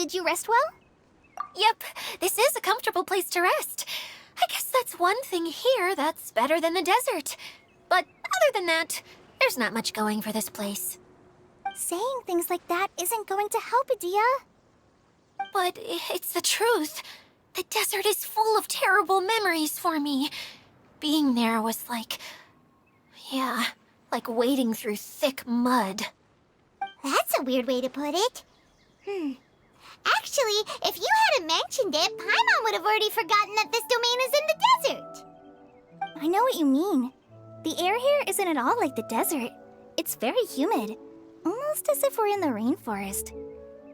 Did you rest well? Yep, this is a comfortable place to rest. I guess that's one thing here that's better than the desert. But other than that, there's not much going for this place. Saying things like that isn't going to help, Adia. But it's the truth. The desert is full of terrible memories for me. Being there was like... yeah, like wading through thick mud. That's a weird way to put it. Actually, if you hadn't mentioned it, Paimon would have already forgotten that this domain is in the desert. I know what you mean. The air here isn't at all like the desert. It's very humid, almost as if we're in the rainforest.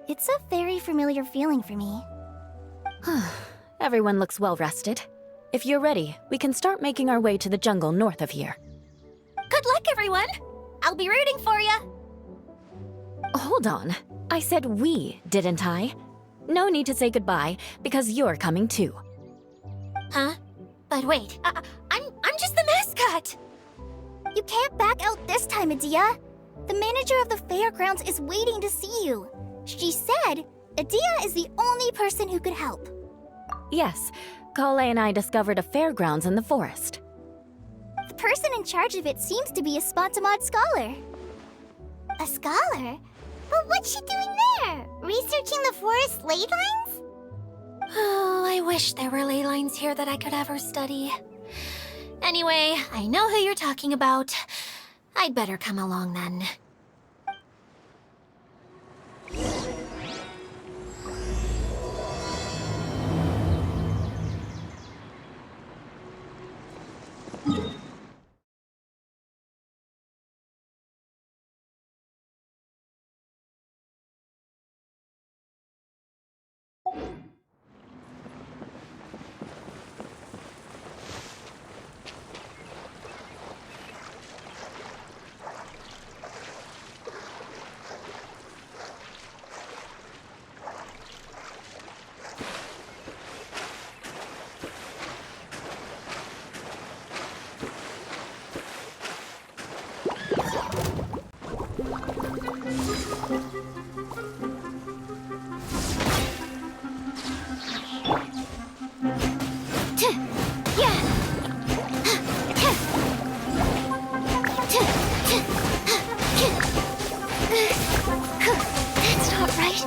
It's a very familiar feeling for me. Everyone looks well rested. If you're ready, we can start making our way to the jungle north of here. Good luck, everyone! I'll be rooting for ya! Hold on. I said we, didn't I? No need to say goodbye, because you're coming too. Huh? But wait, I'm just the mascot! You can't back out this time, Adia. The manager of the fairgrounds is waiting to see you. She said Adia is the only person who could help. Yes, Kale and I discovered a fairgrounds in the forest. The person in charge of it seems to be a Spontamod scholar. A scholar? But what's she doing there? Researching the forest ley lines? Oh, I wish there were ley lines here that I could ever study. Anyway, I know who you're talking about. I'd better come along then. That's not right.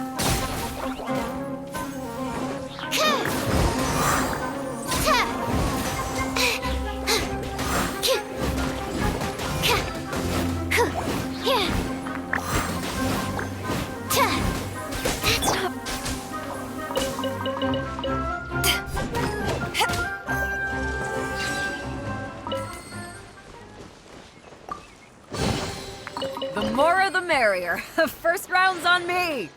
That's not... The more the merrier. First round's on me.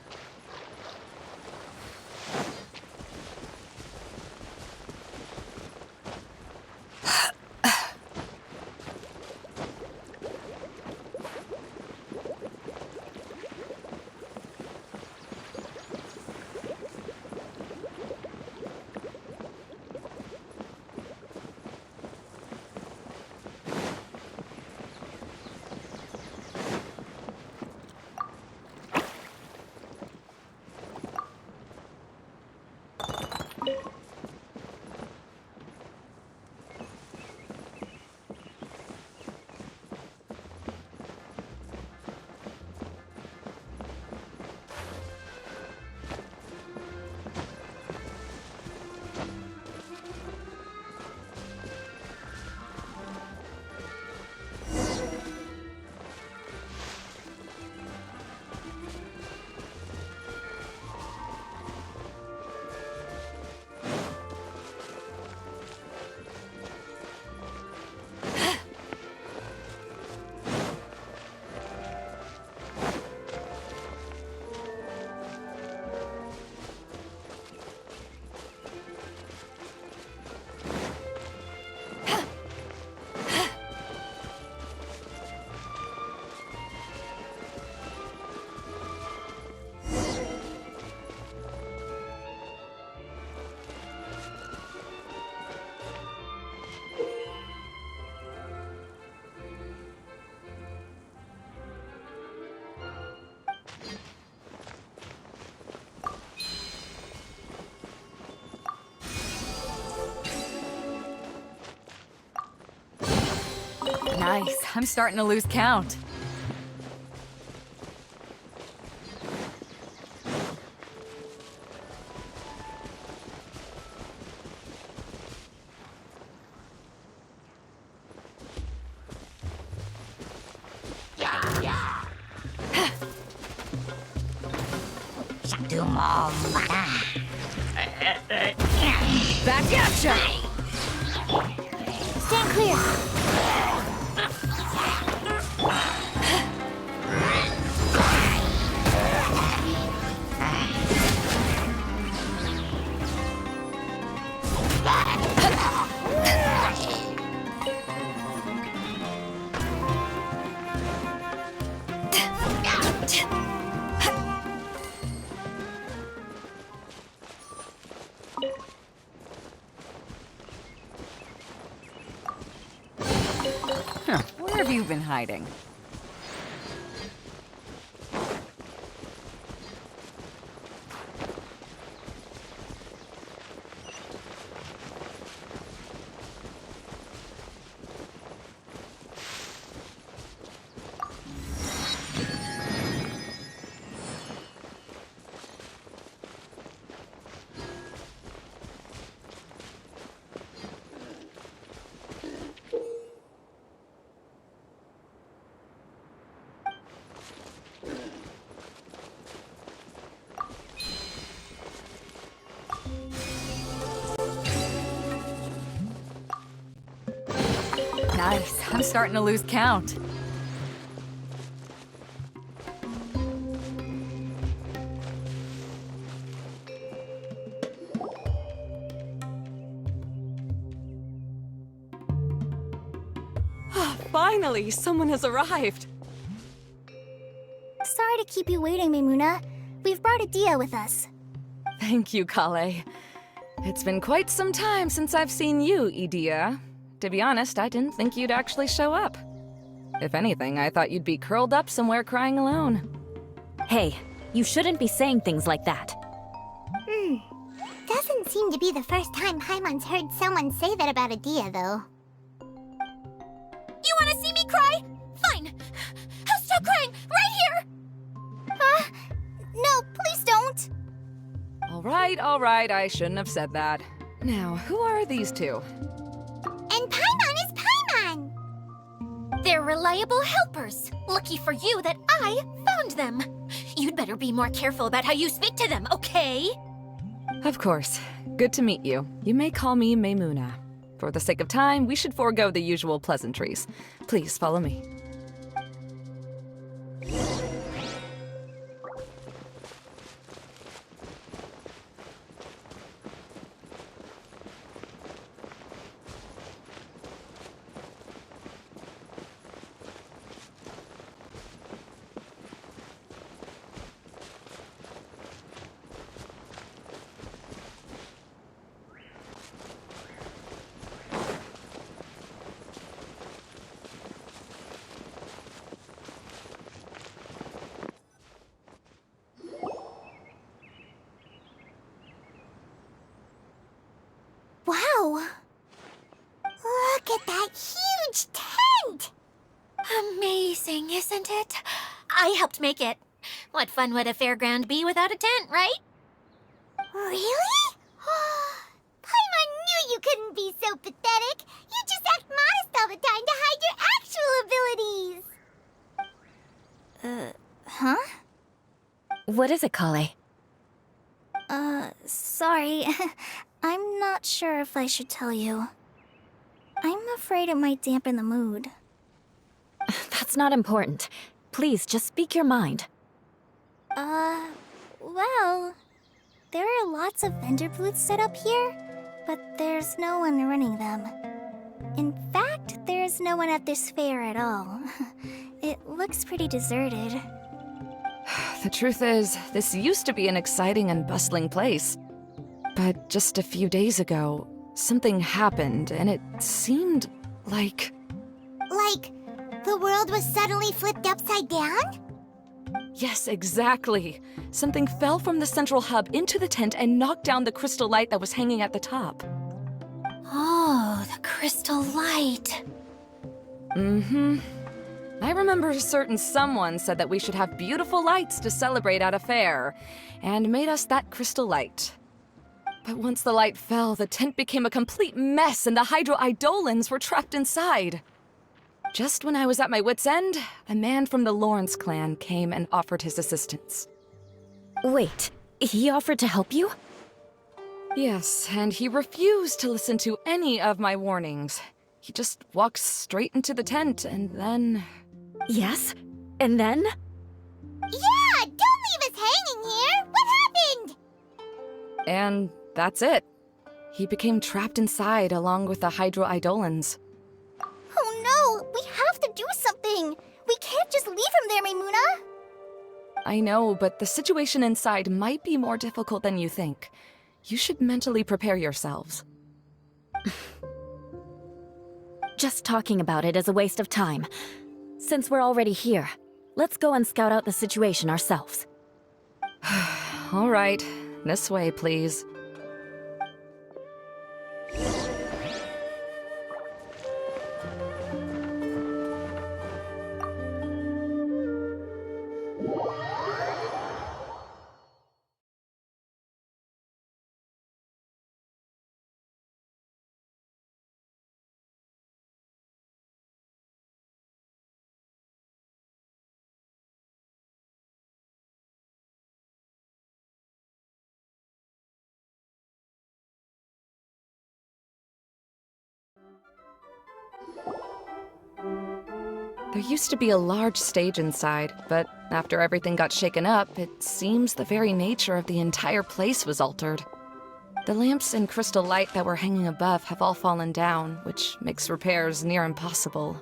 Nice. I'm starting to lose count. Back at ya! Stand clear. Huh. Where have you been hiding? Nice. I'm starting to lose count. Finally, someone has arrived. Sorry to keep you waiting, Maimuna. We've brought Adia with us. Thank you, Kale. It's been quite some time since I've seen you, Idia. To be honest, I didn't think you'd actually show up. If anything, I thought you'd be curled up somewhere crying alone. Hey, you shouldn't be saying things like that. Doesn't seem to be the first time Paimon's heard someone say that about Adia, though. You want to see me cry? Fine. I'll stop crying right here. No, please don't! All right, I shouldn't have said that. Now, who are these two? And Paimon is Paimon! They're reliable helpers. Lucky for you that I found them. You'd better be more careful about how you speak to them, okay? Of course. Good to meet you. You may call me Maimuna. For the sake of time, we should forego the usual pleasantries. Please follow me. Wow! Look at that huge tent! Amazing, isn't it? I helped make it. What fun would a fairground be without a tent, right? Really? Paimon knew you couldn't be so pathetic! You just act modest all the time to hide your actual abilities! Huh? What is it, Kale? Sorry. I'm not sure if I should tell you. I'm afraid it might dampen the mood. That's not important. Please, just speak your mind. Well, there are lots of vendor booths set up here, but there's no one running them. In fact, there's no one at this fair at all. It looks pretty deserted. The truth is, this used to be an exciting and bustling place. But just a few days ago, something happened, and it seemed like... Like, the world was suddenly flipped upside down? Yes, exactly. Something fell from the central hub into the tent and knocked down the crystal light that was hanging at the top. Oh, the crystal light. Mm-hmm. I remember a certain someone said that we should have beautiful lights to celebrate at a fair, and made us that crystal light. But once the light fell, the tent became a complete mess and the Hydro-Eidolons were trapped inside. Just when I was at my wit's end, a man from the Lawrence clan came and offered his assistance. Wait, he offered to help you? Yes, and he refused to listen to any of my warnings. He just walked straight into the tent and then... Yes? And then? Yeah, don't leave us hanging here! What happened? And that's it. He became trapped inside along with the Hydro-Eidolons. Oh no, we have to do something! We can't just leave him there, Maimuna! I know, but the situation inside might be more difficult than you think. You should mentally prepare yourselves. Just talking about it is a waste of time. Since we're already here, let's go and scout out the situation ourselves. All right, this way, please. There used to be a large stage inside, but after everything got shaken up, it seems the very nature of the entire place was altered. The lamps and crystal light that were hanging above have all fallen down, which makes repairs near impossible.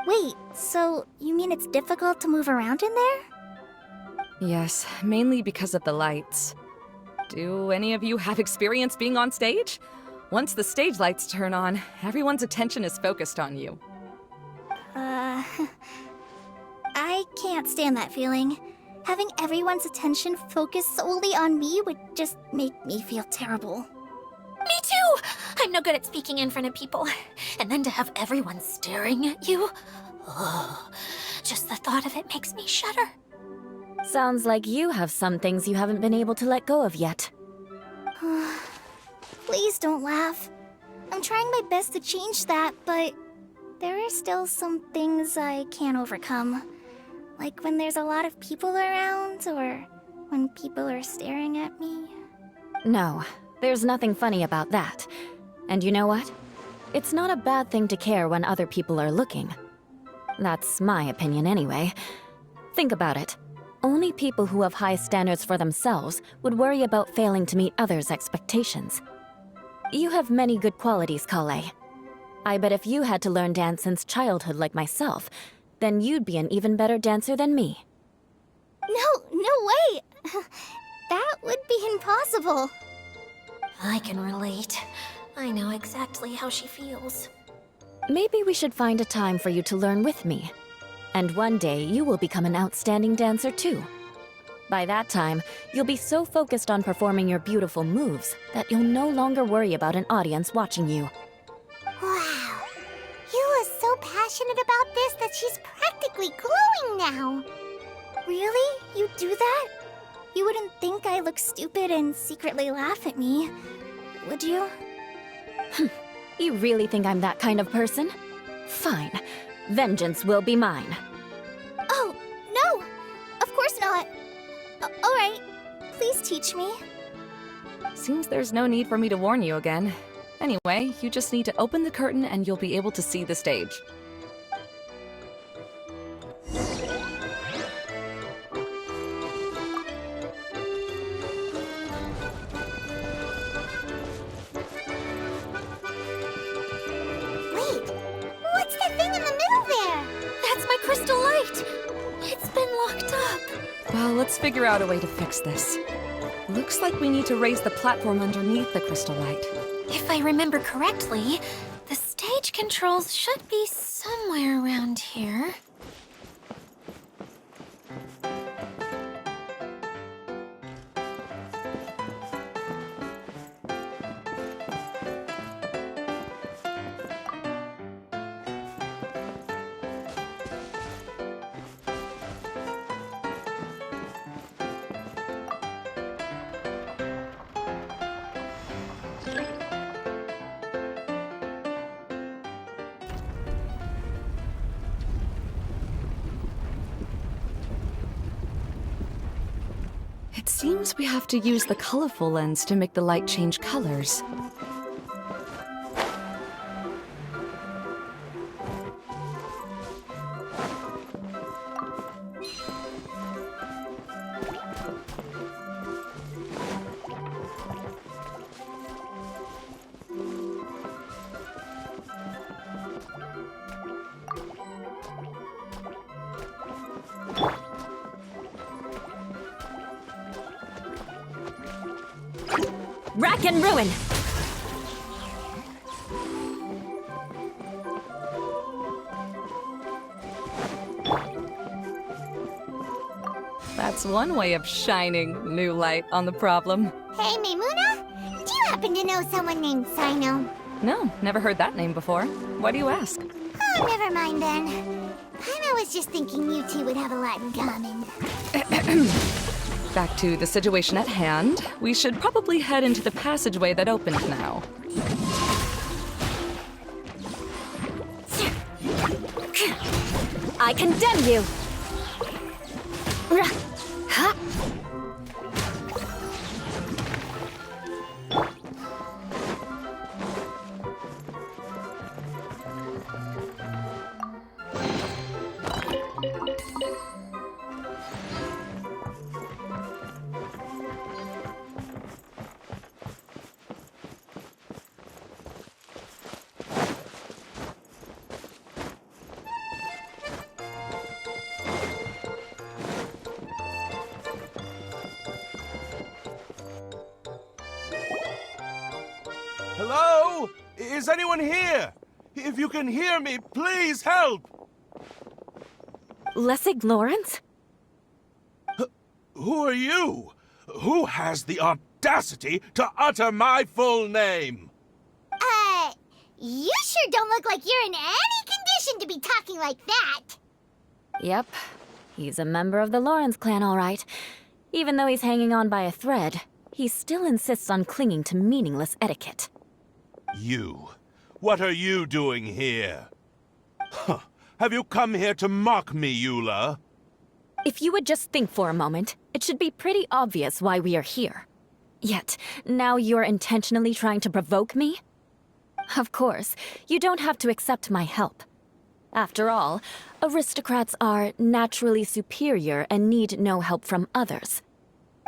Wait, so you mean it's difficult to move around in there? Yes, mainly because of the lights. Do any of you have experience being on stage? Once the stage lights turn on, everyone's attention is focused on you. I can't stand that feeling. Having everyone's attention focused solely on me would just make me feel terrible. Me too! I'm no good at speaking in front of people. And then to have everyone staring at you? Oh, just the thought of it makes me shudder. Sounds like you have some things you haven't been able to let go of yet. Please don't laugh. I'm trying my best to change that, but there are still some things I can't overcome. Like when there's a lot of people around, or when people are staring at me. No, there's nothing funny about that. And you know what? It's not a bad thing to care when other people are looking. That's my opinion anyway. Think about it. Only people who have high standards for themselves would worry about failing to meet others' expectations. You have many good qualities, Kale. I bet if you had to learn dance since childhood like myself, then you'd be an even better dancer than me. No way! That would be impossible. I can relate. I know exactly how she feels. Maybe we should find a time for you to learn with me. And one day, you will become an outstanding dancer too. By that time, you'll be so focused on performing your beautiful moves that you'll no longer worry about an audience watching you. Wow. Yula's so passionate about this that she's practically glowing now. Really? You do that? You wouldn't think I look stupid and secretly laugh at me, would you? You really think I'm that kind of person? Fine. Vengeance will be mine. Oh, no! Of course not. Alright, please teach me. Seems there's no need for me to warn you again. Anyway, you just need to open the curtain and you'll be able to see the stage. Wait, what's that thing in the middle there? That's my crystal light! It's been locked up. Well, let's figure out a way to fix this. Looks like we need to raise the platform underneath the crystal light. If I remember correctly, the stage controls should be somewhere around here. It seems we have to use the colorful lens to make the light change colors. Rack and ruin! That's one way of shining new light on the problem. Hey, Maimuna, do you happen to know someone named Sino? No, never heard that name before. Why do you ask? Oh, never mind then. I was just thinking you two would have a lot in common. Back to the situation at hand. We should probably head into the passageway that opened now. I condemn you! Huh? Hello? Is anyone here? If you can hear me, please help! Lessig Lawrence? Who are you? Who has the audacity to utter my full name? You sure don't look like you're in any condition to be talking like that. Yep. He's a member of the Lawrence clan, all right. Even though he's hanging on by a thread, he still insists on clinging to meaningless etiquette. You. What are you doing here? Huh. Have you come here to mock me, Eula? If you would just think for a moment, it should be pretty obvious why we are here. Yet, now you're intentionally trying to provoke me? Of course, you don't have to accept my help. After all, aristocrats are naturally superior and need no help from others.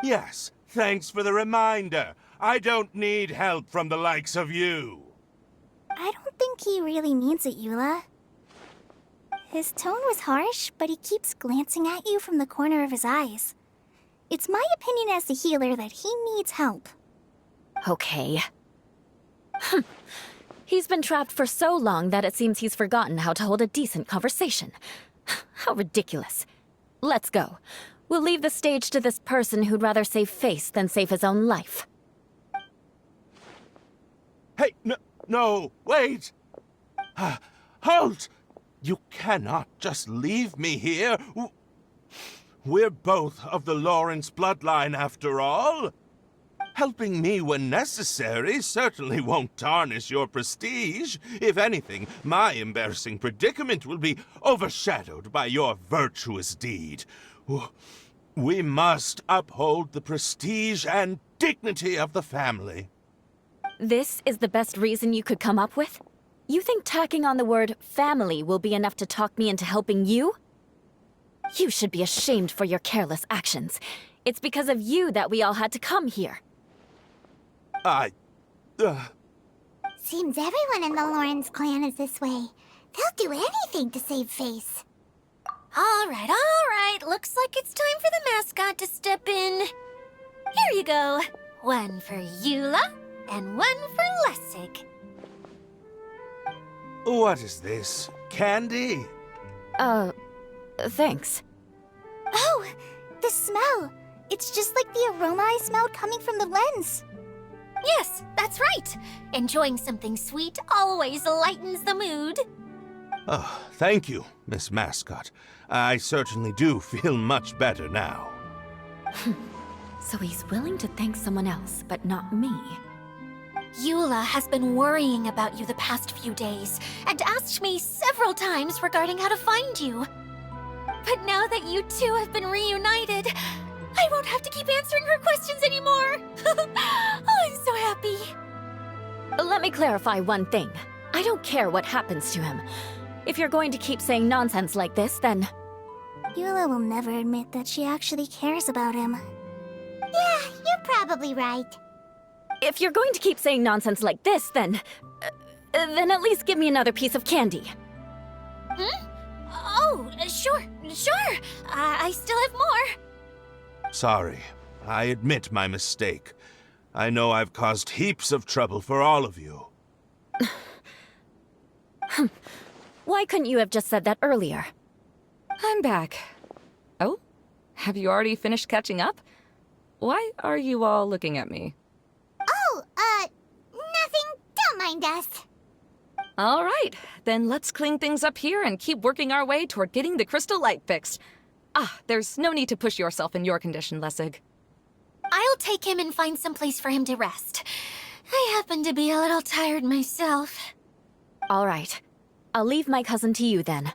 Yes, thanks for the reminder. I don't need help from the likes of you. I don't think he really means it, Eula. His tone was harsh, but he keeps glancing at you from the corner of his eyes. It's my opinion as the healer that he needs help. Okay. He's been trapped for so long that it seems he's forgotten how to hold a decent conversation. How ridiculous. Let's go. We'll leave the stage to this person who'd rather save face than save his own life. Hey, no, wait! Halt! You cannot just leave me here. We're both of the Lawrence bloodline, after all. Helping me when necessary certainly won't tarnish your prestige. If anything, my embarrassing predicament will be overshadowed by your virtuous deed. We must uphold the prestige and dignity of the family. This is the best reason you could come up with? You think tacking on the word family will be enough to talk me into helping you? You should be ashamed for your careless actions. It's because of you that we all had to come here. Seems everyone in the Lawrence clan is this way. They'll do anything to save face. All right. Looks like it's time for the mascot to step in. Here you go. One for Eula, and one for Lessig. What is this? Candy? Thanks. Oh, the smell. It's just like the aroma I smelled coming from the lens. Yes, that's right. Enjoying something sweet always lightens the mood. Oh, thank you, Miss Mascot. I certainly do feel much better now. So he's willing to thank someone else, but not me. Eula has been worrying about you the past few days and asked me several times regarding how to find you. But now that you two have been reunited, I won't have to keep answering her questions anymore! Oh, I'm so happy! Let me clarify one thing. I don't care what happens to him. If you're going to keep saying nonsense like this, then... Eula will never admit that she actually cares about him. Yeah, you're probably right. If you're going to keep saying nonsense like this, then at least give me another piece of candy. Hmm? Oh, sure. I still have more. Sorry. I admit my mistake. I know I've caused heaps of trouble for all of you. Why couldn't you have just said that earlier? I'm back. Oh? Have you already finished catching up? Why are you all looking at me? Oh, nothing. Don't mind us. All right, then let's clean things up here and keep working our way toward getting the crystal light fixed. There's no need to push yourself in your condition, Lessig. I'll take him and find some place for him to rest. I happen to be a little tired myself. All right. I'll leave my cousin to you then.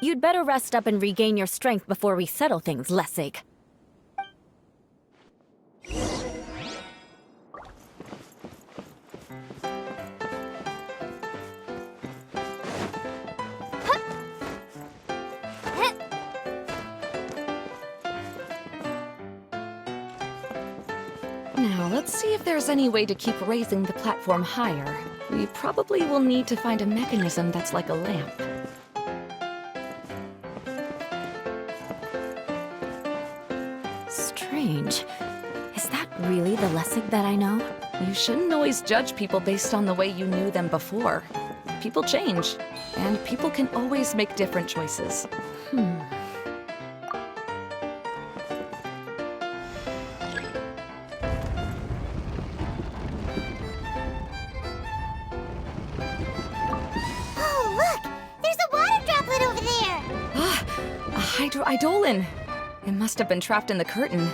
You'd better rest up and regain your strength before we settle things, Lessig. Now, let's see if there's any way to keep raising the platform higher. We probably will need to find a mechanism that's like a lamp. Strange. Is that really the Lessig that I know? You shouldn't always judge people based on the way you knew them before. People change, and people can always make different choices. Oh, look! There's a water droplet over there! A hydroidolin! It must have been trapped in the curtain.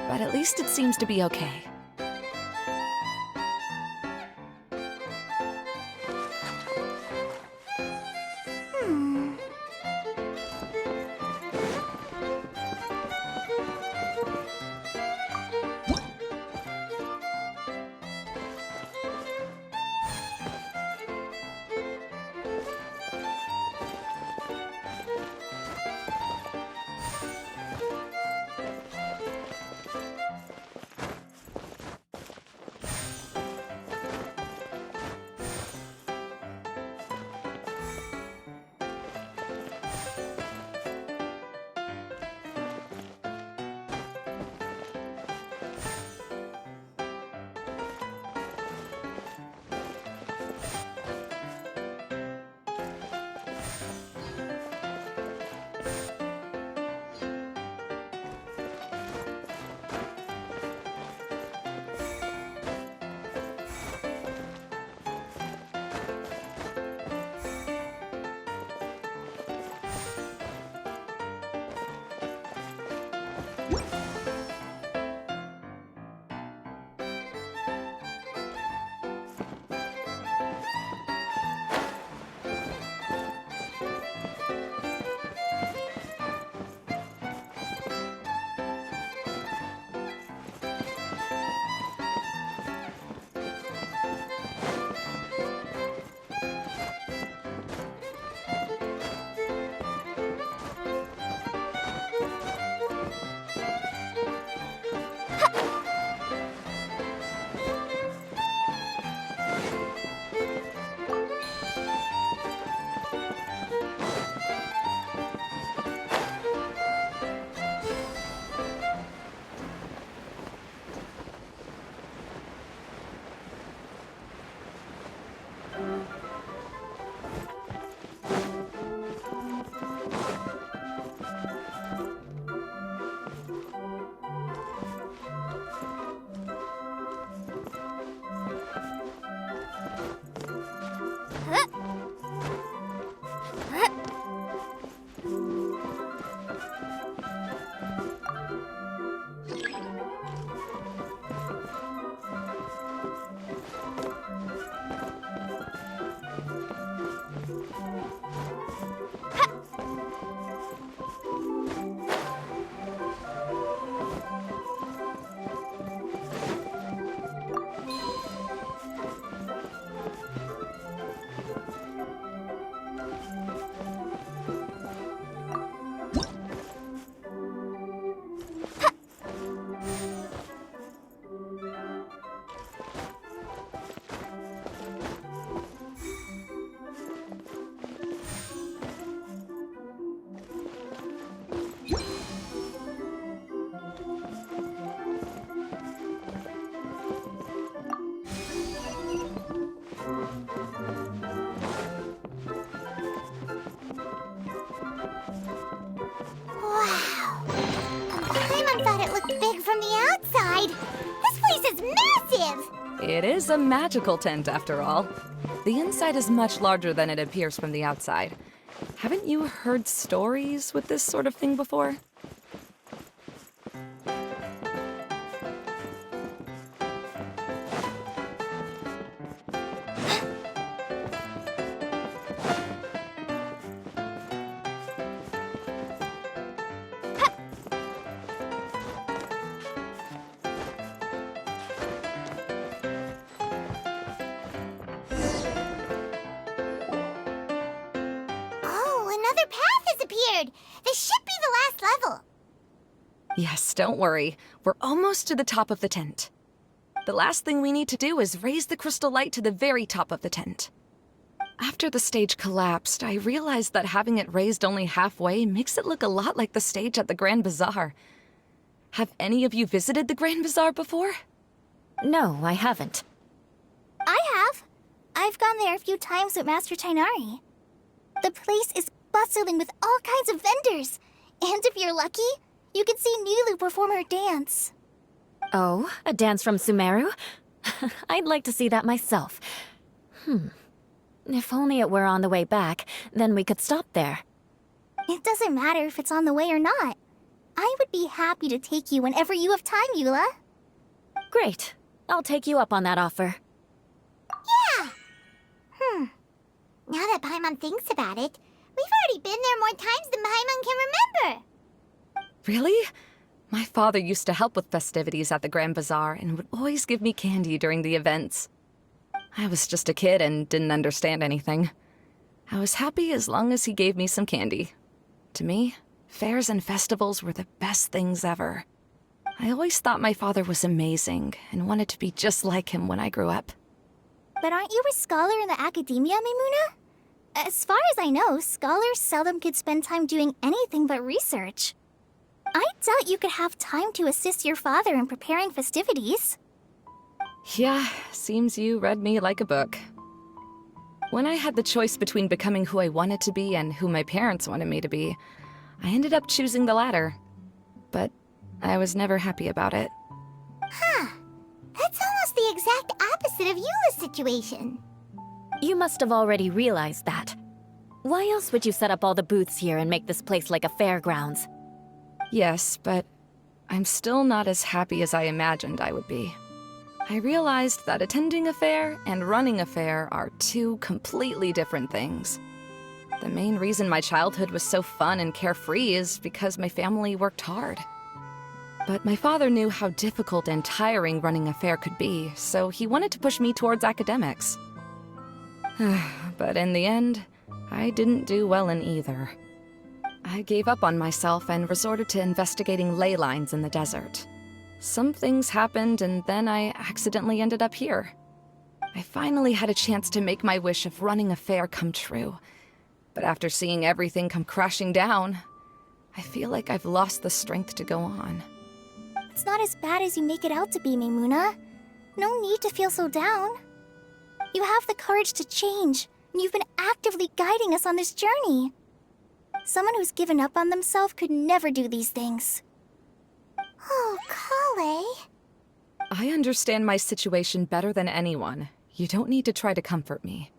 But at least it seems to be okay. It is a magical tent, after all. The inside is much larger than it appears from the outside. Haven't you heard stories with this sort of thing before? Oh, another path has appeared! This should be the last level. Yes, don't worry. We're almost to the top of the tent. The last thing we need to do is raise the crystal light to the very top of the tent. After the stage collapsed, I realized that having it raised only halfway makes it look a lot like the stage at the Grand Bazaar. Have any of you visited the Grand Bazaar before? No, I haven't. I have. I've gone there a few times with Master Tainari. The place is bustling with all kinds of vendors. And if you're lucky, you can see Nilu perform her dance. Oh, a dance from Sumeru? I'd like to see that myself. If only it were on the way back, then we could stop there. It doesn't matter if it's on the way or not. I would be happy to take you whenever you have time, Eula. Great. I'll take you up on that offer. Yeah! Now that Paimon thinks about it, we've already been there more times than Paimon can remember. Really? My father used to help with festivities at the Grand Bazaar and would always give me candy during the events. I was just a kid and didn't understand anything. I was happy as long as he gave me some candy. To me, fairs and festivals were the best things ever. I always thought my father was amazing and wanted to be just like him when I grew up. But aren't you a scholar in the academia, Maimuna? As far as I know, scholars seldom could spend time doing anything but research. I doubt you could have time to assist your father in preparing festivities. Yeah, seems you read me like a book. When I had the choice between becoming who I wanted to be and who my parents wanted me to be, I ended up choosing the latter. But I was never happy about it. Huh. That's almost the exact opposite of Eula's situation. You must have already realized that. Why else would you set up all the booths here and make this place like a fairgrounds? Yes, but I'm still not as happy as I imagined I would be. I realized that attending a fair and running a fair are two completely different things. The main reason my childhood was so fun and carefree is because my family worked hard. But my father knew how difficult and tiring running a fair could be, so he wanted to push me towards academics. But in the end, I didn't do well in either. I gave up on myself and resorted to investigating ley lines in the desert. Some things happened, and then I accidentally ended up here. I finally had a chance to make my wish of running a fair come true. But after seeing everything come crashing down, I feel like I've lost the strength to go on. It's not as bad as you make it out to be, Maimuna. No need to feel so down. You have the courage to change, and you've been actively guiding us on this journey. Someone who's given up on themselves could never do these things. Oh, Kale. I understand my situation better than anyone. You don't need to try to comfort me.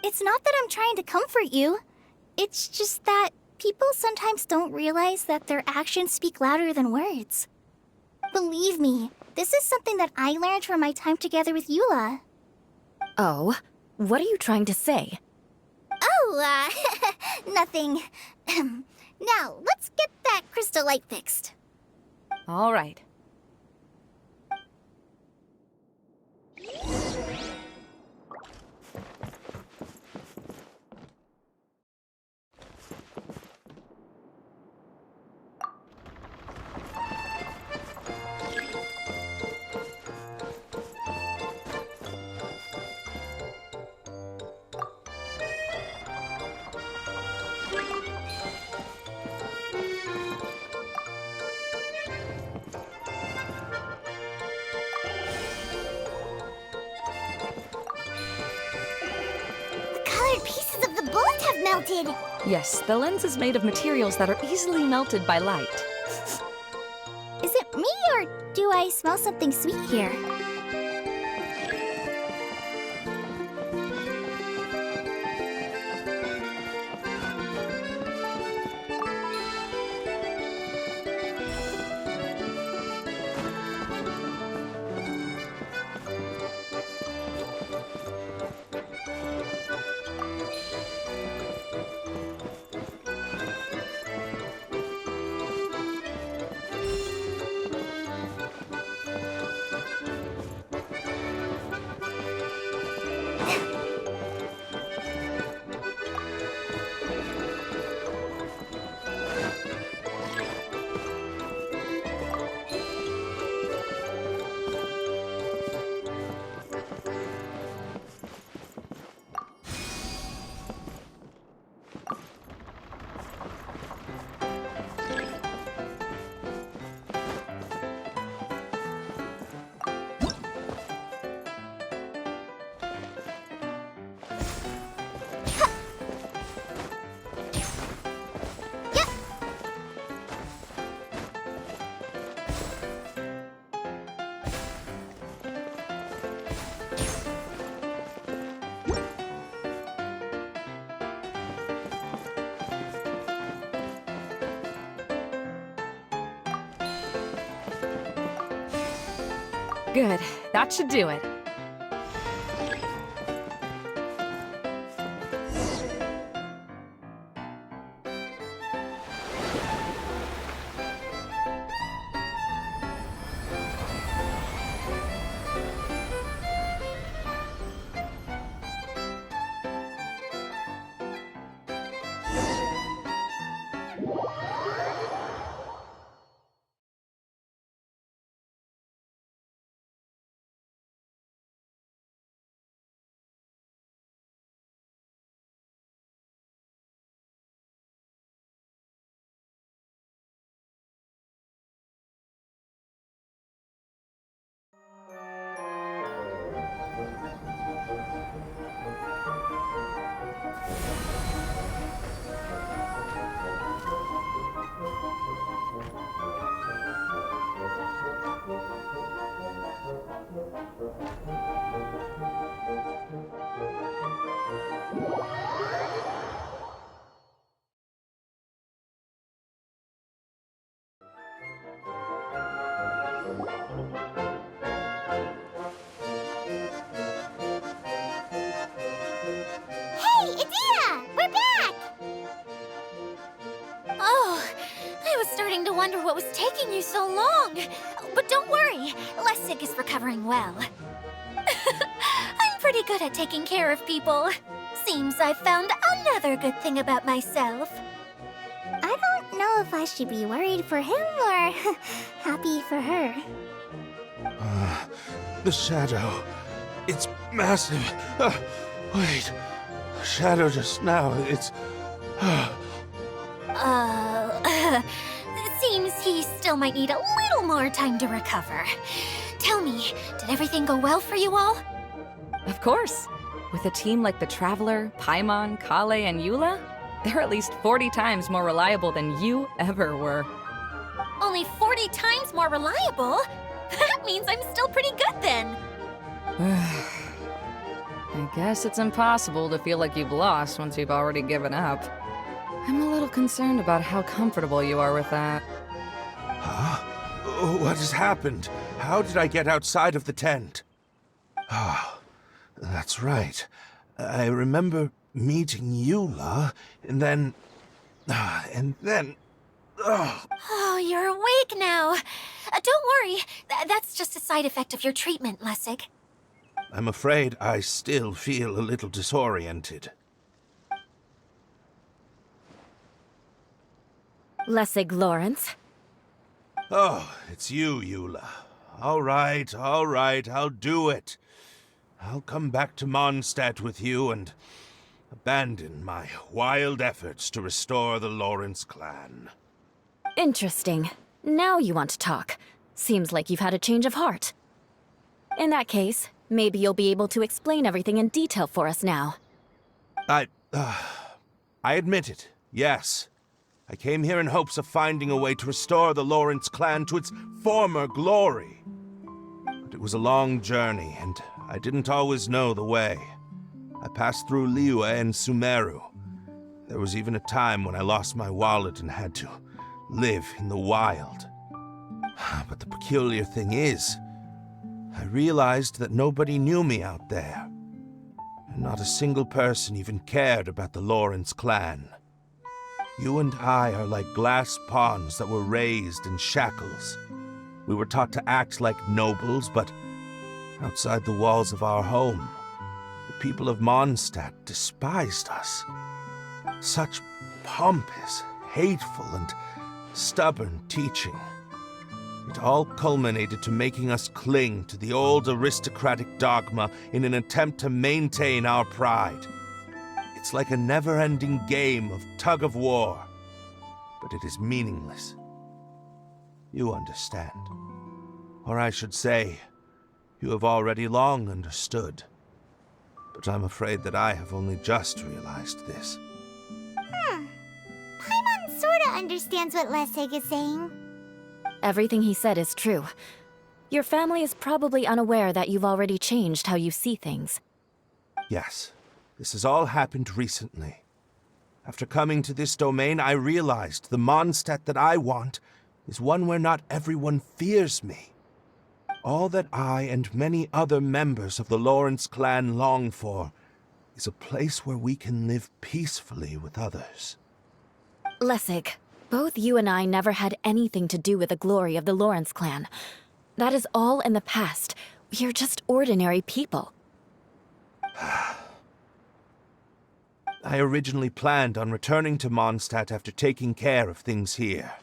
It's not that I'm trying to comfort you. It's just that people sometimes don't realize that their actions speak louder than words. Believe me, this is something that I learned from my time together with Eula. Oh, what are you trying to say? Oh, nothing. Now, let's get that crystal light fixed. All right. Melted. Yes, the lens is made of materials that are easily melted by light. Is it me, or do I smell something sweet here? Good. That should do it. Hey, Idea! We're back! Oh, I was starting to wonder what was taking you so long. But don't worry, Lessig is recovering well. I'm pretty good at taking care of people. Seems I've found another good thing about myself. I don't know if I should be worried for him or happy for her. The shadow. It's massive. Wait. The shadow just now. It's. It seems he still might need a little more time to recover. Tell me, did everything go well for you all? Of course. With a team like the Traveler, Paimon, Kale, and Eula, they're at least 40 times more reliable than you ever were. Only 40 times more reliable? That means I'm still pretty good then. I guess it's impossible to feel like you've lost once you've already given up. I'm a little concerned about how comfortable you are with that. Huh? What has happened? How did I get outside of the tent? Ah, that's right. I remember meeting Eula, and then... Oh, you're awake now. Don't worry, that's just a side effect of your treatment, Lessig. I'm afraid I still feel a little disoriented. Lessig Lawrence. Oh, it's you, Eula. All right, I'll do it. I'll come back to Mondstadt with you and abandon my wild efforts to restore the Lawrence clan. Interesting. Now you want to talk. Seems like you've had a change of heart. In that case, maybe you'll be able to explain everything in detail for us now. I admit it, yes. I came here in hopes of finding a way to restore the Lawrence clan to its former glory. But it was a long journey, and I didn't always know the way. I passed through Liyue and Sumeru. There was even a time when I lost my wallet and had to live in the wild. But the peculiar thing is, I realized that nobody knew me out there. And not a single person even cared about the Lawrence clan. You and I are like glass pawns that were raised in shackles. We were taught to act like nobles, but outside the walls of our home, the people of Mondstadt despised us. Such pompous, hateful, and stubborn teaching. It all culminated to making us cling to the old aristocratic dogma in an attempt to maintain our pride. It's like a never-ending game of tug-of-war, but it is meaningless. You understand. Or I should say, you have already long understood. But I'm afraid that I have only just realized this. Paimon sorta understands what Lessig is saying. Everything he said is true. Your family is probably unaware that you've already changed how you see things. Yes, this has all happened recently. After coming to this domain, I realized the Mondstadt that I want is one where not everyone fears me. All that I and many other members of the Lawrence clan long for is a place where we can live peacefully with others. Lessig, both you and I never had anything to do with the glory of the Lawrence clan. That is all in the past. We are just ordinary people. I originally planned on returning to Mondstadt after taking care of things here.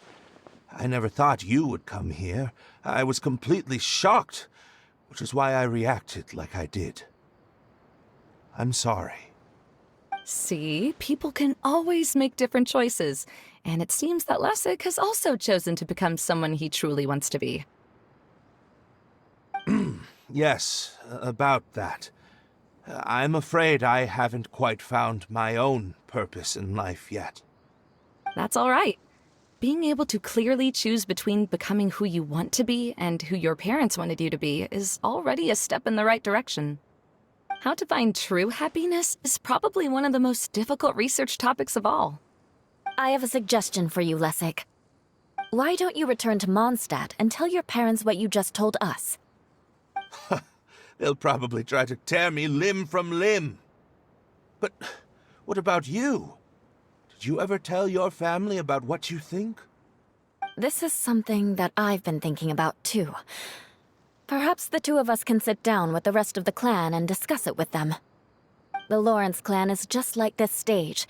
I never thought you would come here. I was completely shocked, which is why I reacted like I did. I'm sorry. See, people can always make different choices, and it seems that Lessig has also chosen to become someone he truly wants to be. Yes, about that. I'm afraid I haven't quite found my own purpose in life yet. That's all right. Being able to clearly choose between becoming who you want to be and who your parents wanted you to be is already a step in the right direction. How to find true happiness is probably one of the most difficult research topics of all. I have a suggestion for you, Lessig. Why don't you return to Mondstadt and tell your parents what you just told us? They'll probably try to tear me limb from limb. But what about you? Did you ever tell your family about what you think? This is something that I've been thinking about, too. Perhaps the two of us can sit down with the rest of the clan and discuss it with them. The Lawrence clan is just like this stage.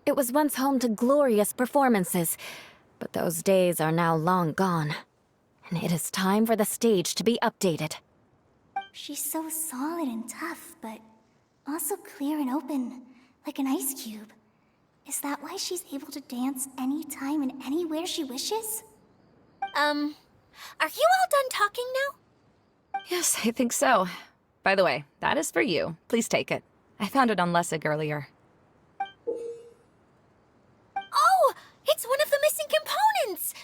It was once home to glorious performances, but those days are now long gone. And it is time for the stage to be updated. She's so solid and tough, but also clear and open, like an ice cube. Is that why she's able to dance anytime and anywhere she wishes? Are you all done talking now? Yes, I think so. By the way, that is for you. Please take it. I found it on Lessig earlier. Oh, it's one of the missing components!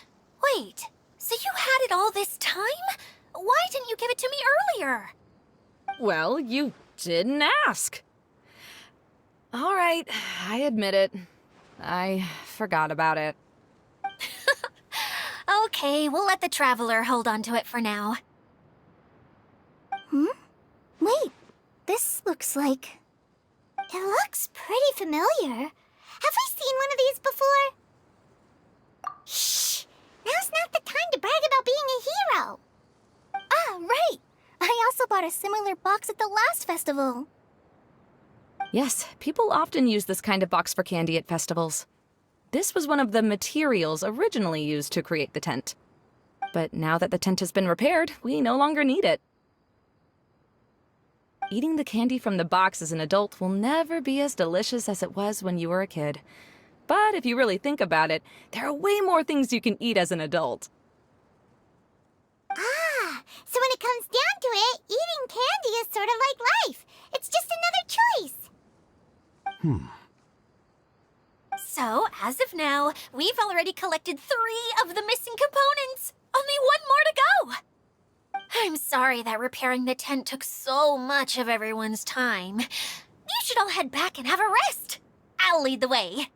Wait, so you had it all this time? Why didn't you give it to me earlier? Well, you didn't ask. All right, I admit it. I forgot about it. Okay, we'll let the Traveler hold on to it for now. Wait, this looks like... It looks pretty familiar. Have we seen one of these before? Shh! Now's not the time to brag about being a hero! Ah, right! I also bought a similar box at the last festival. Yes, people often use this kind of box for candy at festivals. This was one of the materials originally used to create the tent. But now that the tent has been repaired, we no longer need it. Eating the candy from the box as an adult will never be as delicious as it was when you were a kid. But if you really think about it, there are way more things you can eat as an adult. Ah, so when it comes down to it, eating candy is sort of like life. It's just another choice. So, as of now, we've already collected 3 of the missing components. Only 1 more to go. I'm sorry that repairing the tent took so much of everyone's time. You should all head back and have a rest. I'll lead the way.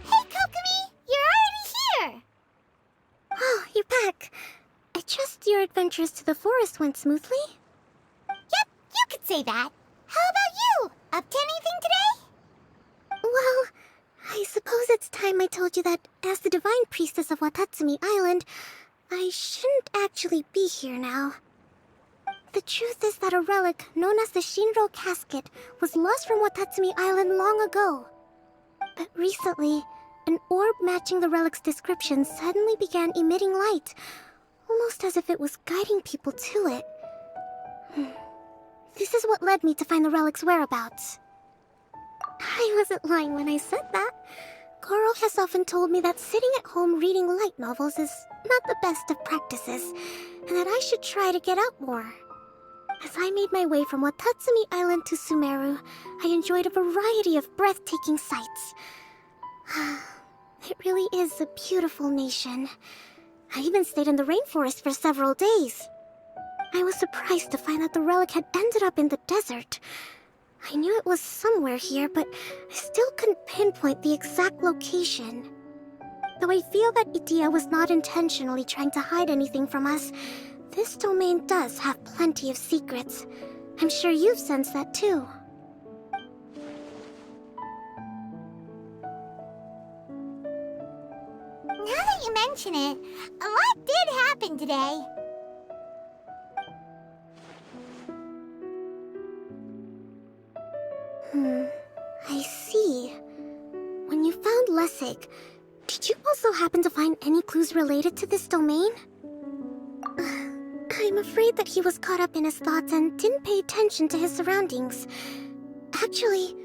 Hey, Kokomi! You're already here! Oh, you're back. I trust your adventures to the forest went smoothly? Yep, you could say that. How about you? Up to anything today? Well, I suppose it's time I told you that as the Divine Priestess of Watatsumi Island, I shouldn't actually be here now. The truth is that a relic known as the Shinro Casket was lost from Watatsumi Island long ago. But recently, an orb matching the relic's description suddenly began emitting light, almost as if it was guiding people to it. This is what led me to find the relic's whereabouts. I wasn't lying when I said that. Goro has often told me that sitting at home reading light novels is not the best of practices, and that I should try to get out more. As I made my way from Watatsumi Island to Sumeru, I enjoyed a variety of breathtaking sights. It really is a beautiful nation. I even stayed in the rainforest for several days. I was surprised to find that the relic had ended up in the desert. I knew it was somewhere here, but I still couldn't pinpoint the exact location. Though I feel that Idia was not intentionally trying to hide anything from us, this domain does have plenty of secrets. I'm sure you've sensed that too. Now that you mention it, a lot did happen today. I see. When you found Lessig, did you also happen to find any clues related to this domain? I'm afraid that he was caught up in his thoughts and didn't pay attention to his surroundings. Actually,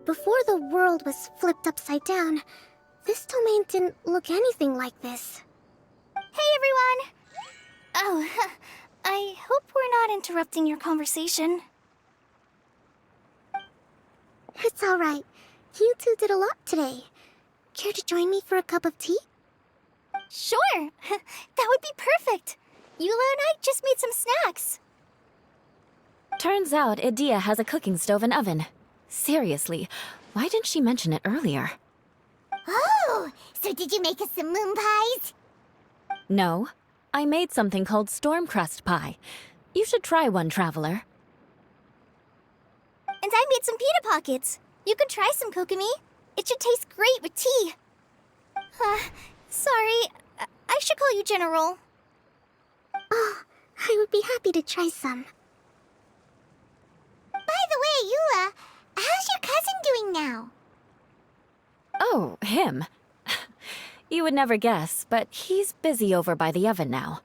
before the world was flipped upside down, this domain didn't look anything like this. Hey, everyone! Oh, I hope we're not interrupting your conversation. It's alright. You two did a lot today. Care to join me for a cup of tea? Sure! That would be perfect! Eula and I just made some snacks. Turns out Idia has a cooking stove and oven. Seriously, why didn't she mention it earlier? Oh, so did you make us some moon pies? No, I made something called storm crust pie. You should try one, traveler. And I made some pita pockets. You could try some, Kokomi. It should taste great with tea. Sorry, I should call you General. Oh, I would be happy to try some. By the way, Eula, how's your cousin doing now? Oh, him. You would never guess, but he's busy over by the oven now.